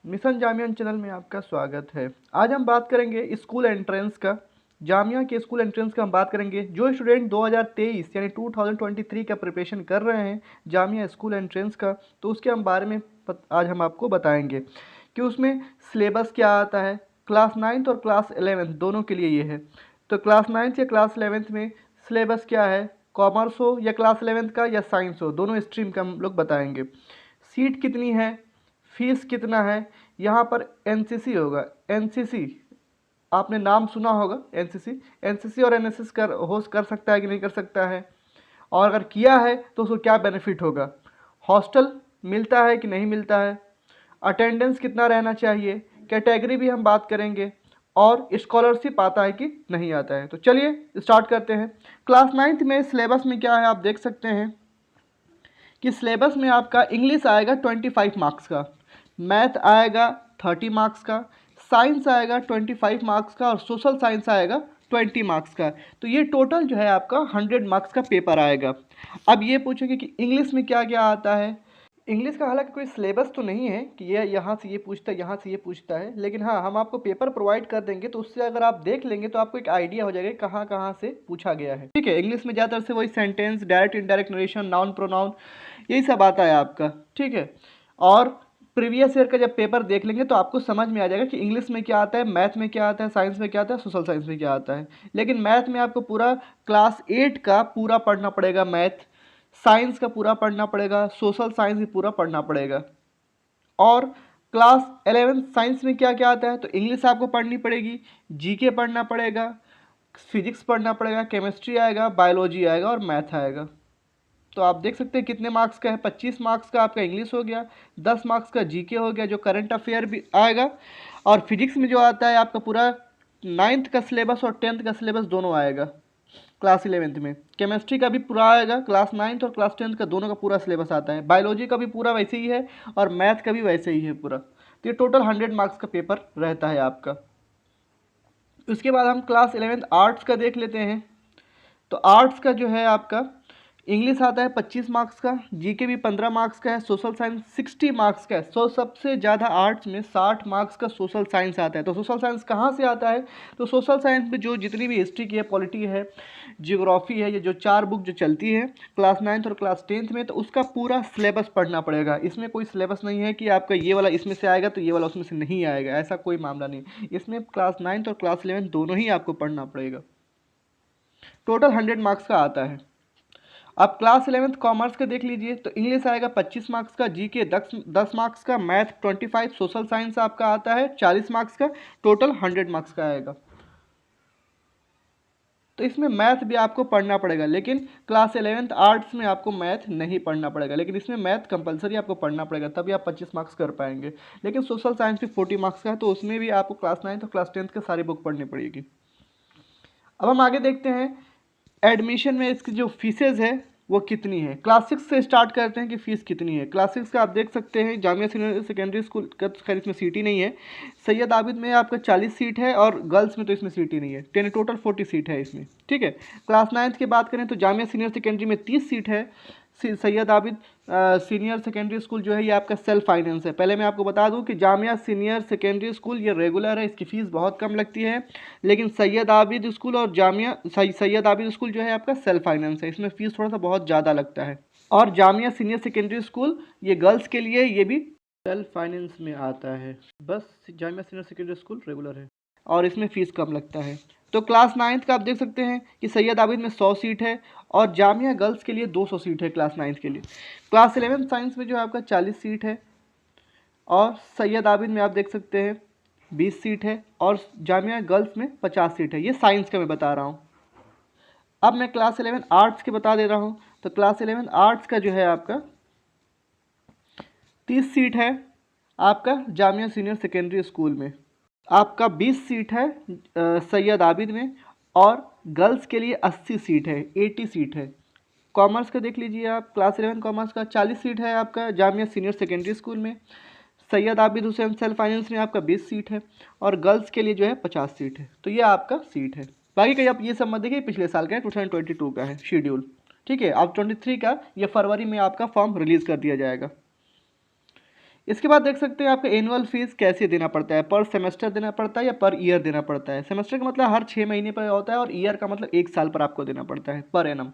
Mission Jamia channel में आपका स्वागत है। आज हम बात करेंगे स्कूल एंट्रेंस का। जामिया के स्कूल एंट्रेंस का हम बात करेंगे। जो स्टूडेंट 2023 यानी 2023 का प्रिपरेशन कर रहे हैं जामिया स्कूल एंट्रेंस का, तो उसके हम बारे में आज हम आपको बताएंगे कि उसमें सिलेबस क्या आता है। क्लास 9th और क्लास 11th दोनों के लिए ये है। तो क्लास 9th या क्लास 11th में सिलेबस क्या है, कॉमर्स हो या क्लास 11th का या साइंस हो, दोनों स्ट्रीम का हम लोग बताएंगे। सीट कितनी है, फीस कितना है। यहाँ पर एनसीसी होगा। एनसीसी आपने नाम सुना होगा। एनसीसी एनसीसी और एनएसएस कर सकता है कि नहीं कर सकता है, और अगर किया है तो उसको क्या बेनिफिट होगा। हॉस्टल मिलता है कि नहीं मिलता है, अटेंडेंस कितना रहना चाहिए, कैटेगरी भी हम बात करेंगे, और स्कॉलरशिप आता है कि नहीं आता है। तो चलिए स्टार्ट करते हैं। क्लास 9th में सिलेबस में क्या है आप देख सकते हैं कि सिलेबस में आपका इंग्लिश आएगा 25 मार्क्स का, मैथ आएगा 30 मार्क्स का, साइंस आएगा 25 मार्क्स का, और सोशल साइंस आएगा 20 मार्क्स का। तो ये टोटल जो है आपका 100 मार्क्स का पेपर आएगा। अब ये पूछेंगे कि इंग्लिश में क्या क्या आता है। इंग्लिश का हालांकि कोई सिलेबस तो नहीं है कि ये यहाँ से ये पूछता है यहाँ से ये पूछता है, लेकिन हाँ हम आपको पेपर प्रोवाइड कर देंगे, तो उससे अगर आप देख लेंगे तो आपको एक आइडिया हो जाएगा कहाँ कहाँ से पूछा गया है। ठीक है, इंग्लिश में ज़्यादातर से वही sentence, direct indirect narration, noun pronoun, यही सब आता है आपका। ठीक है, और प्रीवियस ईयर का जब पेपर देख लेंगे तो आपको समझ में आ जाएगा कि इंग्लिश में क्या आता है, मैथ में क्या आता है, साइंस में क्या आता है, सोशल साइंस में क्या आता है। लेकिन मैथ में आपको पूरा क्लास 8 का पूरा पढ़ना पड़ेगा, मैथ साइंस का पूरा पढ़ना पड़ेगा, सोशल साइंस भी पूरा पढ़ना पड़ेगा। और क्लास 11 साइंस में क्या क्या आता है, तो इंग्लिश आपको पढ़नी पड़ेगी, जीके पढ़ना पड़ेगा, फिजिक्स पढ़ना पड़ेगा, केमिस्ट्री आएगा, बायोलॉजी आएगा और मैथ आएगा। तो आप देख सकते हैं कितने मार्क्स का है। 25 मार्क्स का आपका इंग्लिश हो गया, 10 मार्क्स का जीके हो गया जो करंट अफेयर भी आएगा, और फिजिक्स में जो आता है आपका पूरा 9th का सिलेबस और 10th का सिलेबस दोनों आएगा क्लास 11th में। केमिस्ट्री का भी पूरा आएगा, क्लास 9th और क्लास 10th का दोनों का पूरा सिलेबस आता है। बायोलॉजी का भी पूरा वैसे ही है, और मैथ का भी वैसे ही है पूरा। तो ये टोटल 100 मार्क्स का पेपर रहता है आपका। उसके बाद हम क्लास 11th आर्ट्स का देख लेते हैं। तो आर्ट्स का जो है आपका इंग्लिश आता है 25 मार्क्स का, जीके भी 15 मार्क्स का है, सोशल साइंस 60 मार्क्स का है। सो सबसे ज़्यादा आर्ट्स में 60 मार्क्स का सोशल साइंस आता है। तो सोशल साइंस कहाँ से आता है, तो सोशल साइंस में जो जितनी भी हिस्ट्री की है, पॉलिटी है, जियोग्राफी है, ये जो 4 बुक जो चलती है क्लास 9th और क्लास 10th में, तो उसका पूरा सिलेबस पढ़ना पड़ेगा। इसमें कोई सिलेबस नहीं है कि आपका ये वाला इसमें से आएगा तो ये वाला उसमें से नहीं आएगा, ऐसा कोई मामला नहीं। इसमें क्लास 9th और क्लास 11 दोनों ही आपको पढ़ना पड़ेगा। टोटल 100 मार्क्स का आता है। अब क्लास 11th कॉमर्स का देख लीजिए। तो इंग्लिश आएगा 25 मार्क्स का, जीके 10 मार्क्स का, मैथ 25, सोशल साइंस आपका आता है 40 मार्क्स का, टोटल 100 मार्क्स का आएगा। तो इसमें मैथ भी आपको पढ़ना पड़ेगा, लेकिन क्लास 11th आर्ट्स में आपको मैथ नहीं पढ़ना पड़ेगा, लेकिन इसमें मैथ कंपलसरी आपको पढ़ना पड़ेगा, तभी आप 25 मार्क्स कर पाएंगे। लेकिन सोशल साइंस भी 40 मार्क्स का है, तो उसमें भी आपको क्लास 9th और क्लास 10th के सारी बुक पढ़नी पड़ेगी। अब हम आगे देखते हैं एडमिशन में इसकी जो फीसेज है वो कितनी है। क्लास 6 से स्टार्ट करते हैं कि फ़ीस कितनी है। क्लास 6 का आप देख सकते हैं जामिया सीनियर सेकेंडरी स्कूल का, खैर इसमें सीट ही नहीं है। सैयद आबिद में आपका 40 सीट है, और गर्ल्स में तो इसमें सीट ही नहीं है। टोटल 40 सीट है इसमें। ठीक है, क्लास 9th की बात करें तो जामिया सीनियर सेकेंडरी में 30 सीट है। Syed Abid senior secondary school जो है ये आपका सेल्फ फाइनेंस है। पहले मैं आपको बता दूं कि जामिया सीनियर सेकेंडरी स्कूल ये रेगुलर है, इसकी फ़ीस बहुत कम लगती है। लेकिन सैयद आबिद स्कूल और जामिया सैयद आबिद स्कूल जो है आपका सेल्फ फाइनेंस है, इसमें फ़ीस थोड़ा सा बहुत ज़्यादा लगता है। और जामिया सीनियर सेकेंडरी स्कूल ये गर्ल्स के लिए ये भी सेल्फ फाइनेंस में आता है। बस Jamia senior secondary school regular है और इसमें फ़ीस कम लगता है। तो क्लास 9th का आप देख सकते हैं कि सैयद आबिद में 100 सीट है, और जामिया गर्ल्स के लिए 200 सीट है क्लास 9th के लिए। क्लास 11 साइंस में जो है आपका 40 सीट है, और सैयद आबिद में आप देख सकते हैं 20 सीट है, और जामिया गर्ल्स में 50 सीट है। ये साइंस का मैं बता रहा हूँ। अब मैं क्लास 11 आर्ट्स के बता दे रहा हूँ। तो क्लास 11 आर्ट्स का जो है आपका 30 सीट है आपका जामिया सीनियर सेकेंडरी स्कूल में। आपका 20 सीट है सैयद आबिद में, और गर्ल्स के लिए 80 सीट है, 80 सीट है। कॉमर्स का देख लीजिए आप, क्लास 11 कॉमर्स का 40 सीट है आपका जामिया सीनियर सेकेंडरी स्कूल में। सैयद आबिद हुसैन सेल्फ फाइनेंस में आपका 20 सीट है, और गर्ल्स के लिए जो है 50 सीट है। तो ये आपका सीट है। बाकी का आप ये सब मत देखिए, पिछले साल का है, 2022 का है शेड्यूल। ठीक है, अब 23 का ये फरवरी में आपका फॉर्म रिलीज़ कर दिया जाएगा। इसके बाद देख सकते हैं आपका एनुअल फीस कैसे देना पड़ता है, पर सेमेस्टर देना पड़ता है या पर ईयर देना पड़ता है। सेमेस्टर का मतलब हर 6 महीने पर होता है और ईयर का मतलब 1 साल पर आपको देना पड़ता है पर एनम।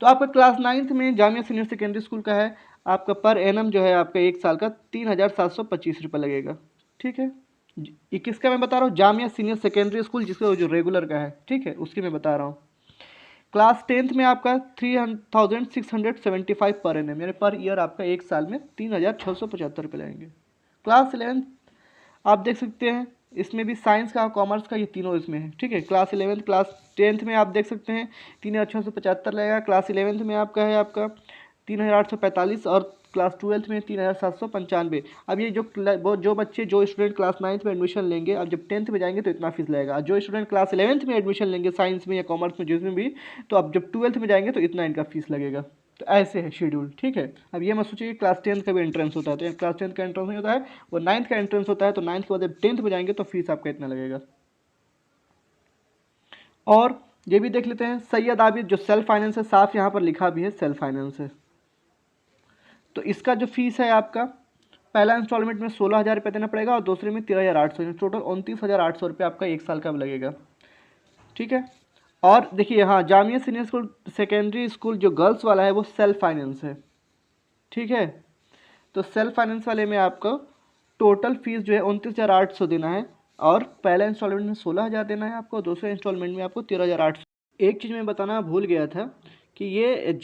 तो आपका क्लास 9th में जामिया सीनियर सेकेंडरी स्कूल का है, आपका पर एनम जो है आपका 1 साल का 3,725 रुपये लगेगा। ठीक है, ये किसका मैं बता रहा हूँ, जामिया सीनियर सेकेंडरी स्कूल जिसका जो रेगुलर का है, ठीक है, उसकी मैं बता रहा हूँ। क्लास 10th में आपका 3,675 पर एनम, यानी पर ईयर आपका 1 साल में 3,675 रुपये लगेंगे। क्लास 11th आप देख सकते हैं, इसमें भी साइंस का कॉमर्स का ये तीनों इसमें है। ठीक है, क्लास 11th क्लास 10th में आप देख सकते हैं 3,675 लगेगा। क्लास 11th में आपका है आपका 3,845 और क्लास 12th में 3,795। अब ये जो बच्चे जो स्टूडेंट क्लास 9th में एडमिशन लेंगे, अब जब 10th में जाएंगे तो इतना फीस लगेगा। जो स्टूडेंट क्लास 11th में एडमिशन लेंगे साइंस में या कॉमर्स में जिसमें भी, तो अब जब 12th में जाएंगे तो इतना इनका फीस लगेगा। तो ऐसे है शेड्यूल। ठीक है, अब ये मत सोचिए कि क्लास 10th का भी एंट्रेंस होता है, तो क्लास 10th का एंट्रेंस नहीं होता है, वो 9th का एंट्रेंस होता है। तो 9th के बाद जब 10th में जाएंगे तो फीस आपका इतना लगेगा। और ये भी देख लेते हैं सैयद आबिद, जो सेल्फ फाइनेंस है, साफ यहाँ पर लिखा भी है सेल्फ फाइनेंस है। तो इसका जो फीस है आपका पहला इंस्टॉलमेंट में 16,000 रुपये देना पड़ेगा और दूसरे में 13,800, टोटल 29,800 रुपये आपका 1 साल का लगेगा। ठीक है, और देखिए हाँ, Jamia senior school secondary school जो गर्ल्स वाला है वो सेल्फ फाइनेंस है। ठीक है, तो सेल्फ फाइनेंस वाले में आपको टोटल फीस जो है 29,800 देना है और पहला इंस्टॉलमेंट में 16,000 देना है आपको, दूसरे इंस्टॉलमेंट में आपको 13,800। एक चीज़ मैं बताना भूल गया था कि ये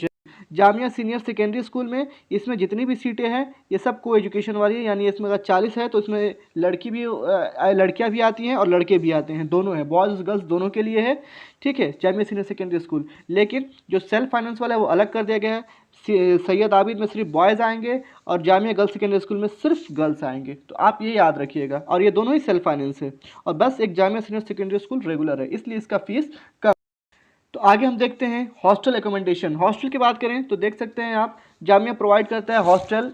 जामिया सीनियर सेकेंडरी स्कूल में इसमें जितनी भी सीटें हैं ये सब को एजुकेशन वाली है, यानी इसमें अगर 40 है तो इसमें लड़कियां भी आती हैं और लड़के भी आते हैं, दोनों हैं, बॉयज़ गर्ल्स दोनों के लिए है। ठीक है, जामिया सीनियर सेकेंडरी स्कूल। लेकिन जो सेल्फ फाइनेंस वाला है वो अलग कर दिया गया है, सैयद आबिद में सिर्फ बॉयज़ आएंगे और जामिया गर्ल्स सेकेंडरी स्कूल में सिर्फ गर्ल्स आएंगे। तो आप ये याद रखिएगा, और ये दोनों ही सेल्फ फाइनेंस है, और बस एक Jamia senior secondary school regular है, इसलिए इसका फीस कम। तो आगे हम देखते हैं हॉस्टल एकोमोडेशन। हॉस्टल की बात करें तो देख सकते हैं आप, जामिया प्रोवाइड करता है हॉस्टल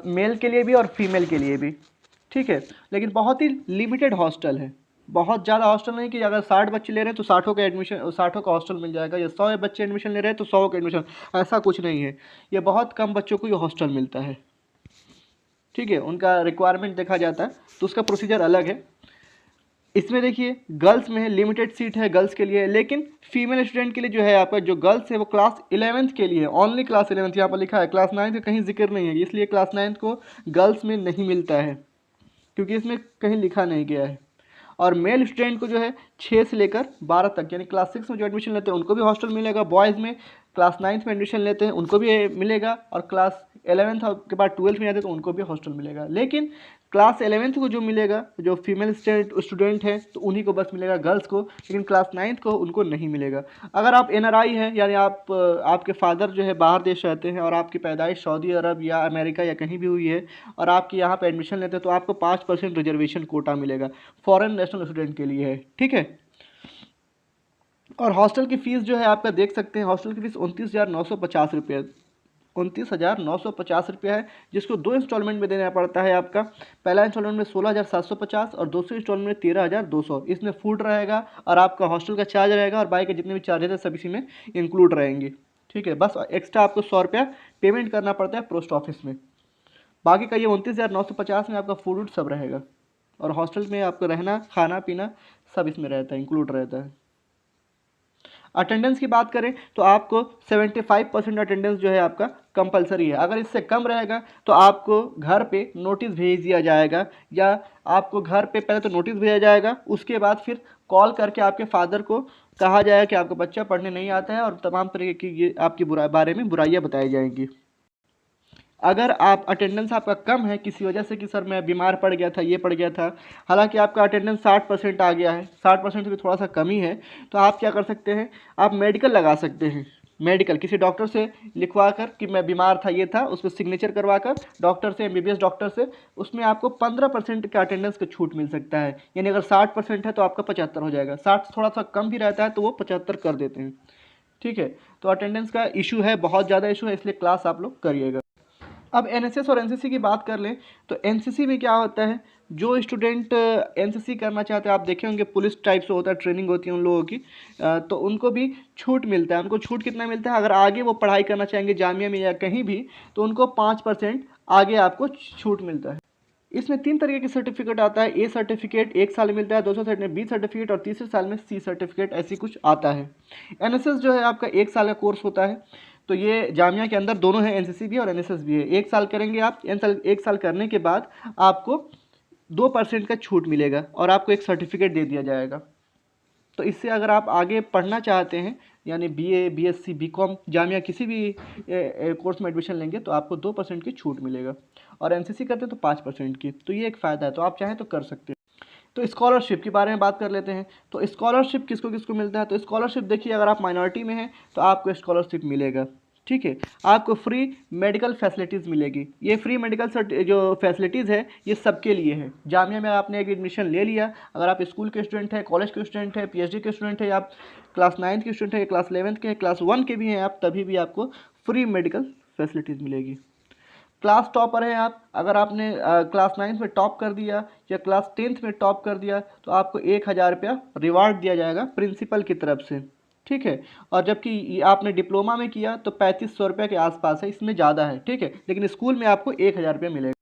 मेल के लिए भी और फीमेल के लिए भी। ठीक है, लेकिन बहुत ही लिमिटेड हॉस्टल है, बहुत ज़्यादा हॉस्टल नहीं कि अगर 60 बच्चे ले रहे हैं तो 60 का एडमिशन, 60 का हॉस्टल मिल जाएगा, या 100 बच्चे एडमिशन ले रहे हैं तो 100 का एडमिशन, ऐसा कुछ नहीं है। ये बहुत कम बच्चों को ये हॉस्टल मिलता है। ठीक है, उनका रिक्वायरमेंट देखा जाता है तो उसका प्रोसीजर अलग है। इसमें देखिए गर्ल्स में है, लिमिटेड सीट है गर्ल्स के लिए, लेकिन फीमेल स्टूडेंट के लिए जो है आपका जो गर्ल्स है वो क्लास 11th के लिए, ओनली क्लास 11th यहाँ पर लिखा है, क्लास 9th का कहीं जिक्र नहीं है, इसलिए क्लास 9th को गर्ल्स में नहीं मिलता है क्योंकि इसमें कहीं लिखा नहीं गया है। और मेल स्टूडेंट को जो है 6 से लेकर 12 तक, यानी क्लास 6 में जो एडमिशन लेते हैं उनको भी हॉस्टल मिलेगा, बॉयज़ में क्लास 9th में एडमिशन लेते हैं उनको भी मिलेगा, और क्लास 11th के बाद 12th में जाते हैं तो उनको भी हॉस्टल मिलेगा। लेकिन क्लास 11th को जो मिलेगा, जो फीमेल स्टूडेंट हैं तो उन्हीं को बस मिलेगा गर्ल्स को, लेकिन क्लास 9th को उनको नहीं मिलेगा। अगर आप NRI हैं, यानी आपके फादर जो है बाहर देश रहते हैं और आपकी पैदाइश सऊदी अरब या अमेरिका या कहीं भी हुई है और आपके यहाँ पे एडमिशन लेते हैं तो आपको 5% रिजर्वेशन कोटा मिलेगा, फॉरेन नेशनल स्टूडेंट के लिए है। ठीक है, और हॉस्टल की फ़ीस जो है आपका देख सकते हैं, हॉस्टल की फ़ीस 29,950 रुपये, 29,950 रुपये है, जिसको 2 इंस्टॉलमेंट में देना पड़ता है आपका। पहला इंस्टॉलमेंट में 16,750 और दूसरे इंस्टॉलमेंट में 13,200। इसमें फूड रहेगा और आपका हॉस्टल का चार्ज रहेगा और बाकी के जितने भी चार्जेस हैं सब इसी में इंक्लूड रहेंगे। ठीक है, बस एक्स्ट्रा आपको 100 रुपया पेमेंट करना पड़ता है पोस्ट ऑफिस में, बाकी का ये 29,950 में आपका फूड सब रहेगा, और हॉस्टल में आपका रहना खाना पीना सब इसमें रहता है, इंक्लूड रहता है। अटेंडेंस की बात करें तो आपको 75% अटेंडेंस जो है आपका कंपलसरी है, अगर इससे कम रहेगा तो आपको घर पे नोटिस भेज दिया जाएगा, या आपको घर पे पहले तो नोटिस भेजा जाएगा, उसके बाद फिर कॉल करके आपके फादर को कहा जाएगा कि आपका बच्चा पढ़ने नहीं आता है और तमाम तरीके की ये आपकी बारे में बुराइयां बताई जाएंगी। अगर आप अटेंडेंस आपका कम है किसी वजह से कि सर मैं बीमार पड़ गया था, ये पड़ गया था, हालांकि आपका अटेंडेंस 60% आ गया है, 60% से भी थोड़ा सा कमी है, तो आप क्या कर सकते हैं, आप मेडिकल लगा सकते हैं। मेडिकल किसी डॉक्टर से लिखवा कर कि मैं बीमार था ये था, उस पर सिग्नेचर करवा कर डॉक्टर से, MBBS डॉक्टर से, उसमें आपको 15% का अटेंडेंस का छूट मिल सकता है। यानी अगर 60% है तो आपका 75 हो जाएगा, 60 थोड़ा सा कम भी रहता है तो वो 75 कर देते हैं। ठीक है, तो अटेंडेंस का इशू है, बहुत ज़्यादा इशू है, इसलिए क्लास आप लोग करिएगा। अब NSS और NCC की बात कर लें तो NCC में क्या होता है, जो स्टूडेंट एनसीसी करना चाहते हैं, आप देखे होंगे पुलिस टाइप से होता है, ट्रेनिंग होती है उन लोगों की, तो उनको भी छूट मिलता है। उनको छूट कितना मिलता है, अगर आगे वो पढ़ाई करना चाहेंगे जामिया में या कहीं भी, तो उनको 5% आगे आपको छूट मिलता है। इसमें 3 तरीके के सर्टिफिकेट आता है। ए सर्टिफिकेट 1 साल में मिलता है, दूसरे साल में बी सर्टिफिकेट और तीसरे साल में सी सर्टिफिकेट, ऐसी कुछ आता है। एनएसएस जो है आपका 1 साल का कोर्स होता है, तो ये जामिया के अंदर दोनों है, एनसीसी भी और एनएसएस भी है। 1 साल करेंगे आप, 1 साल करने के बाद आपको 2% का छूट मिलेगा और आपको एक सर्टिफिकेट दे दिया जाएगा। तो इससे अगर आप आगे पढ़ना चाहते हैं, यानी बीए, बीएससी, बीकॉम, जामिया किसी भी कोर्स में एडमिशन लेंगे, तो आपको 2% की छूट मिलेगा, और एनसीसी करते हैं तो 5% की। तो ये एक फ़ायदा है, तो आप चाहें तो कर सकते हैं। तो स्कॉलरशिप के बारे में बात कर लेते हैं। तो स्कॉलरशिप किसको किसको मिलता है, तो स्कॉलरशिप देखिए, अगर आप माइनॉरिटी में हैं तो आपको स्कॉलरशिप मिलेगा, ठीक है। आपको फ्री मेडिकल फैसिलिटीज़ मिलेगी। ये फ्री मेडिकल जो फैसिलिटीज़ है ये सबके लिए है। जामिया में आपने एक एडमिशन ले लिया, अगर आप स्कूल के स्टूडेंट हैं, कॉलेज के स्टूडेंट हैं, पीएचडी के स्टूडेंट हैं, या आप क्लास 9th के स्टूडेंट हैं, क्लास 11th के, क्लास 1 के भी हैं आप, तभी भी आपको फ्री मेडिकल फैसिलिटीज़ मिलेगी। क्लास टॉपर है आप, अगर आपने क्लास 9th में टॉप कर दिया या क्लास 10th में टॉप कर दिया, तो आपको 1000 रुपया रिवार्ड दिया जाएगा प्रिंसिपल की तरफ से, ठीक है। और जबकि आपने डिप्लोमा में किया तो 3500 रुपये के आसपास है, इसमें ज़्यादा है, ठीक है। लेकिन स्कूल में आपको 1000 रुपये मिलेगा।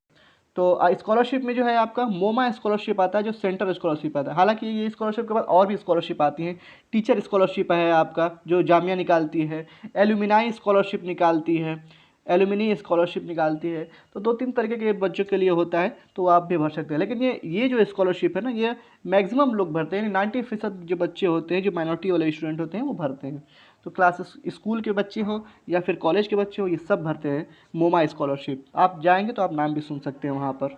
तो स्कॉलरशिप में जो है आपका मोमा स्कॉलरशिप आता है, जो सेंट्रल स्कॉलरशिप आता है। हालांकि ये स्कॉलरशिप के बाद और भी स्कॉलरशिप आती हैं। टीचर स्कॉलरशिप है आपका, जो जामिया निकालती है। एलुमिनाई स्कॉलरशिप निकालती है, एलुमिनी स्कॉलरशिप निकालती है। तो 2-3 तरीके के बच्चों के लिए होता है, तो आप भी भर सकते हैं। लेकिन ये जो स्कॉलरशिप है ना, ये मैक्सिमम लोग भरते हैं, यानी 90% जो बच्चे होते हैं, जो माइनॉरिटी वाले स्टूडेंट होते हैं, वो भरते हैं। तो क्लासेस स्कूल के बच्चे हो या फिर कॉलेज के बच्चे हो, ये सब भरते हैं मोमा स्कॉलरशिप। आप जाएंगे तो आप नाम भी सुन सकते हैं वहाँ पर।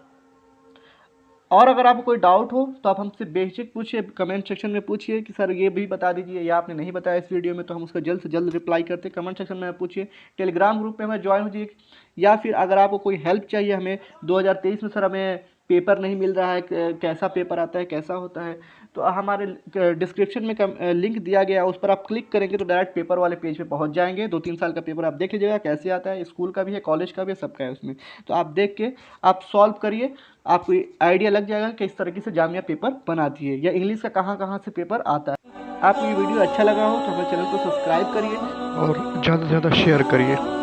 और अगर आपको कोई डाउट हो तो आप हमसे बेझिझक पूछिए, कमेंट सेक्शन में पूछिए कि सर ये भी बता दीजिए, या आपने नहीं बताया इस वीडियो में, तो हम उसका जल्द से जल्द रिप्लाई करते हैं। कमेंट सेक्शन में पूछिए, टेलीग्राम ग्रुप में हमें ज्वाइन हो जाइए, या फिर अगर आपको कोई हेल्प चाहिए हमें, 2023 में सर हमें पेपर नहीं मिल रहा है, कैसा पेपर आता है, कैसा होता है, तो हमारे डिस्क्रिप्शन में लिंक दिया गया है, उस पर आप क्लिक करेंगे तो डायरेक्ट पेपर वाले पेज पे पहुंच जाएंगे। 2-3 साल का पेपर आप देख लीजिएगा कैसे आता है, स्कूल का भी है, कॉलेज का भी है, सबका है उसमें। तो आप देख के आप सॉल्व करिए, आपको आइडिया लग जाएगा कि इस तरीके से जामिया पेपर बनाती है, या इंग्लिश का कहाँ कहाँ से पेपर आता है। आपको ये वीडियो अच्छा लगा हो तो हमारे चैनल को सब्सक्राइब करिए और ज़्यादा से ज़्यादा शेयर करिए।